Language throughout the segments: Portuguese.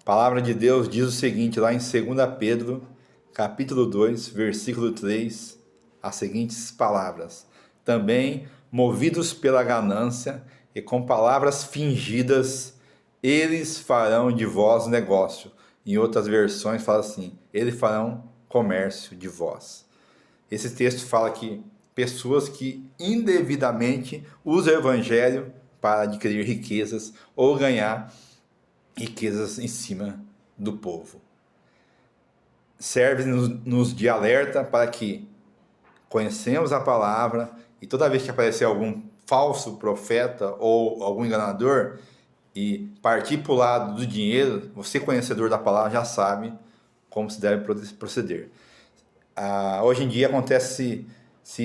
A palavra de Deus diz o seguinte, lá em 2 Pedro, capítulo 2, versículo 3, as seguintes palavras. Também, movidos pela ganância e com palavras fingidas, eles farão de vós negócio. Em outras versões fala assim, eles farão comércio de vós. Esse texto fala que pessoas que indevidamente usam o evangelho para adquirir riquezas ou ganhar riquezas em cima do povo. Serve-nos de alerta para que conhecemos a palavra e toda vez que aparecer algum falso profeta ou algum enganador e partir para o lado do dinheiro, você conhecedor da palavra já sabe como se deve proceder. Hoje em dia acontece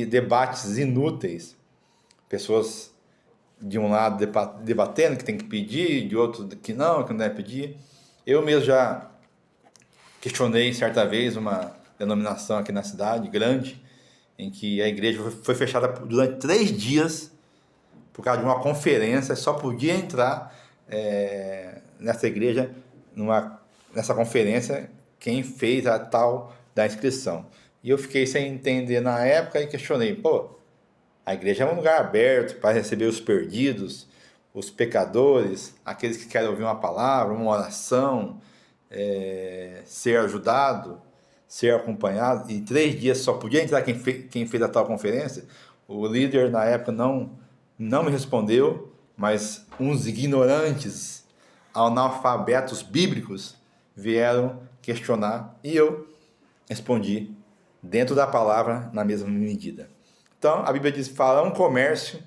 debates inúteis, pessoas de um lado debatendo que tem que pedir, de outro que não deve pedir. Eu mesmo já questionei certa vez uma denominação aqui na cidade, grande, em que a igreja foi fechada durante 3 dias por causa de uma conferência, só podia entrar nessa igreja, nessa conferência, quem fez a tal da inscrição. E eu fiquei sem entender na época e questionei, a igreja é um lugar aberto para receber os perdidos, os pecadores, aqueles que querem ouvir uma palavra, uma oração, ser ajudado, ser acompanhado. E 3 dias só podia entrar quem fez a tal conferência. O líder na época não me respondeu, mas uns ignorantes, analfabetos bíblicos, vieram questionar e eu respondi dentro da palavra na mesma medida. Então, a Bíblia diz, farão comércio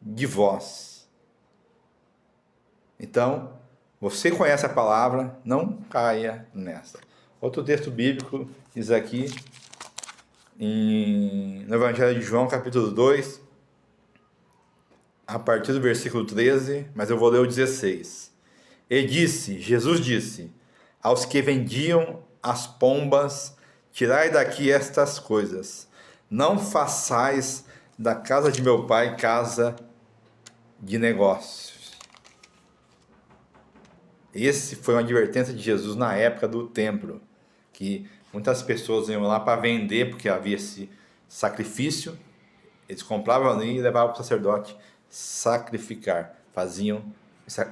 de vós. Então, você conhece a palavra, não caia nessa. Outro texto bíblico diz aqui, no Evangelho de João, capítulo 2, a partir do versículo 13, mas eu vou ler o 16. Jesus disse, aos que vendiam as pombas, tirai daqui estas coisas. Não façais da casa de meu pai casa de negócios. Esse foi uma advertência de Jesus na época do templo, que muitas pessoas iam lá para vender, porque havia esse sacrifício, eles compravam ali e levavam para o sacerdote sacrificar, faziam.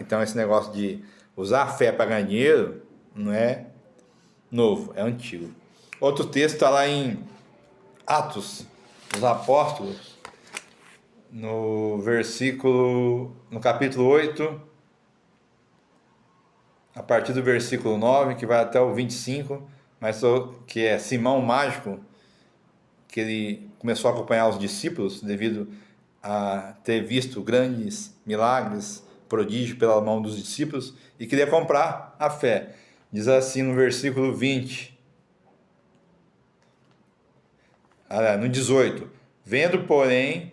Então esse negócio de usar a fé para ganhar dinheiro não é novo, é antigo. Outro texto está lá em Atos dos Apóstolos, no capítulo 8, a partir do versículo 9, que vai até o 25, mas que é Simão Mágico, que ele começou a acompanhar os discípulos devido a ter visto grandes milagres, prodígios pela mão dos discípulos e queria comprar a fé. Diz assim no versículo 20, no 18, Vendo, porém,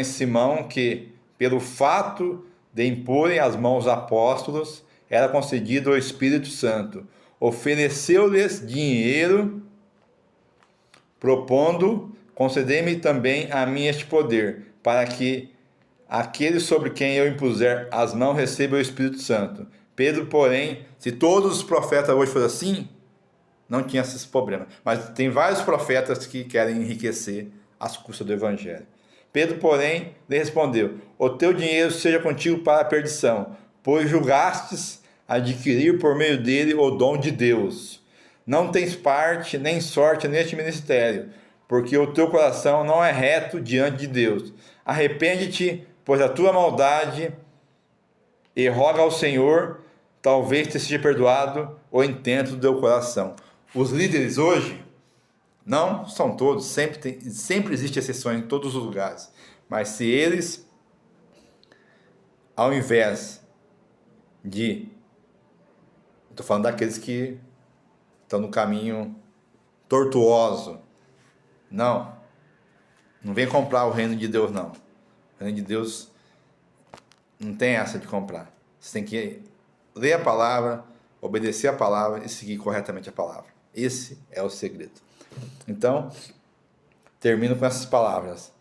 Simão que, pelo fato de imporem as mãos apóstolos, era concedido o Espírito Santo, ofereceu-lhes dinheiro, propondo, concedei-me também a mim este poder, para que aquele sobre quem eu impuser as mãos receba o Espírito Santo. Pedro, porém, se todos os profetas hoje fossem assim, não tinha esses problemas. Mas tem vários profetas que querem enriquecer às custas do Evangelho. Pedro, porém, lhe respondeu, o teu dinheiro seja contigo para a perdição, pois julgastes adquirir por meio dele o dom de Deus. Não tens parte nem sorte neste ministério, porque o teu coração não é reto diante de Deus. Arrepende-te, pois a tua maldade, e roga ao Senhor, talvez te seja perdoado o intento do teu coração. Os líderes hoje, não são todos, sempre existe exceções em todos os lugares, mas se eles, ao invés de, estou falando daqueles que estão no caminho tortuoso, não vem comprar o reino de Deus, não. O reino de Deus não tem essa de comprar. Você tem que ler a palavra, obedecer a palavra e seguir corretamente a palavra. Esse é o segredo. Então, termino com essas palavras.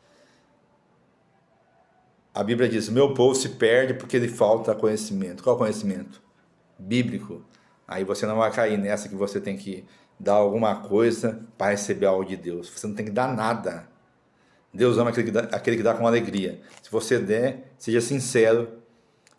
A Bíblia diz: meu povo se perde porque lhe falta conhecimento. Qual conhecimento? Bíblico. Aí você não vai cair nessa que você tem que dar alguma coisa para receber algo de Deus. Você não tem que dar nada. Deus ama aquele que dá com alegria. Se você der, seja sincero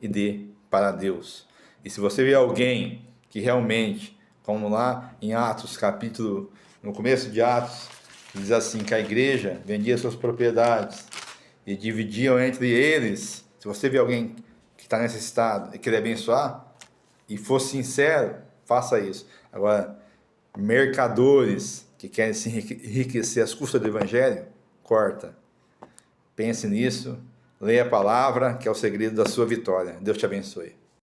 e dê para Deus. E se você vê alguém que realmente, como lá em Atos, capítulo, no começo de Atos, diz assim, que a igreja vendia suas propriedades e dividiam entre eles. Se você vê alguém que está necessitado e querer abençoar, e for sincero, faça isso. Agora, mercadores que querem se enriquecer às custas do evangelho, corta. Pense nisso, leia a palavra, que é o segredo da sua vitória. Deus te abençoe.